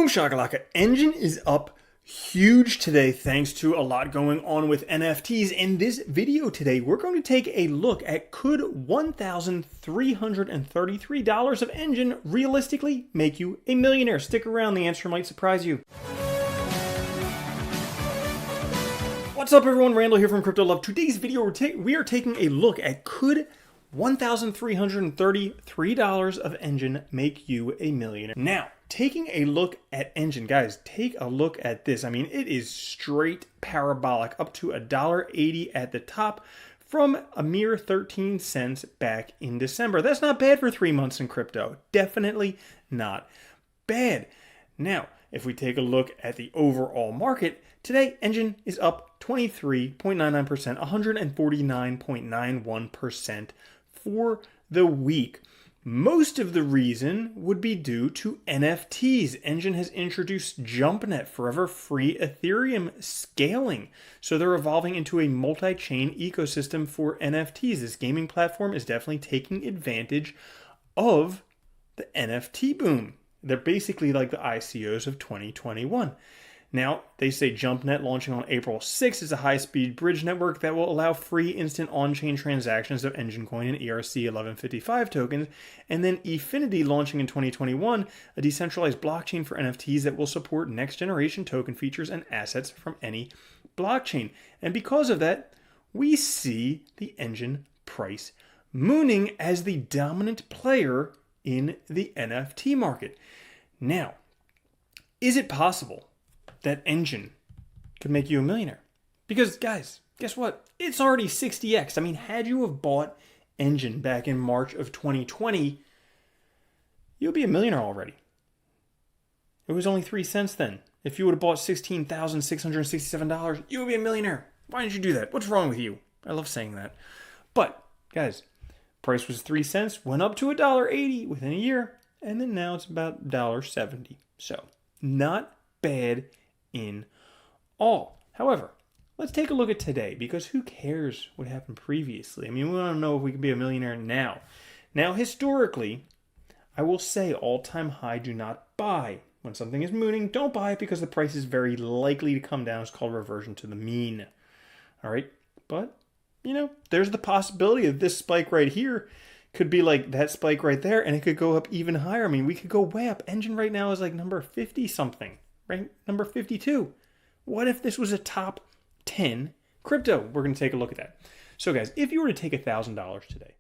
Boom shakalaka. Enjin is up huge today thanks to a lot going on with NFTs. In this video today, we're going to take a look at could $1,333 of Enjin realistically make you a millionaire? Stick around, the answer might surprise you. What's up everyone, Randall here from Crypto Love. Today's video we are taking a look at could $1,333 of Enjin make you a millionaire? Now, taking a look at Enjin, guys, take a look at this. I mean, it is straight parabolic, up to $1.80 at the top from a mere 13 cents back in December. That's not bad for 3 months in crypto. Definitely not bad. Now, if we take a look at the overall market, today Enjin is up 23.99%, 149.91% for the week. Most of the reason would be due to NFTs. Enjin has introduced JumpNet, forever free Ethereum scaling. So they're evolving into a multi-chain ecosystem for NFTs. This gaming platform is definitely taking advantage of the NFT boom. They're basically like the ICOs of 2021. Now, they say JumpNet launching on April 6th is a high-speed bridge network that will allow free instant on-chain transactions of Enjin Coin and ERC 1155 tokens, and then Efinity launching in 2021, a decentralized blockchain for NFTs that will support next-generation token features and assets from any blockchain. And because of that, we see the Enjin price mooning as the dominant player in the NFT market. Now, is it possible that Enjin could make you a millionaire? Because guys, guess what? It's already 60x. I mean, had you have bought Enjin back in March of 2020, you'll be a millionaire already. It was only 3 cents then. If you would have bought $16,667, you would be a millionaire. Why didn't you do that? What's wrong with you? I love saying that. But guys, price was 3 cents, went up to $1.80 within a year, and then now it's about $1.70. So not bad in all. However, let's take a look at today, because who cares what happened previously? I mean, we want to know if we can be a millionaire now. Now, historically, I will say all-time high, do not buy. When something is mooning, don't buy it because the price is very likely to come down. It's called reversion to the mean. All right, but you know, there's the possibility of this spike right here could be like that spike right there, and it could go up even higher. I mean, we could go way up. Enjin right now is like number 50 something, right? Number 52. What if this was a top 10 crypto? We're going to take a look at that. So guys, if you were to take $1,000 today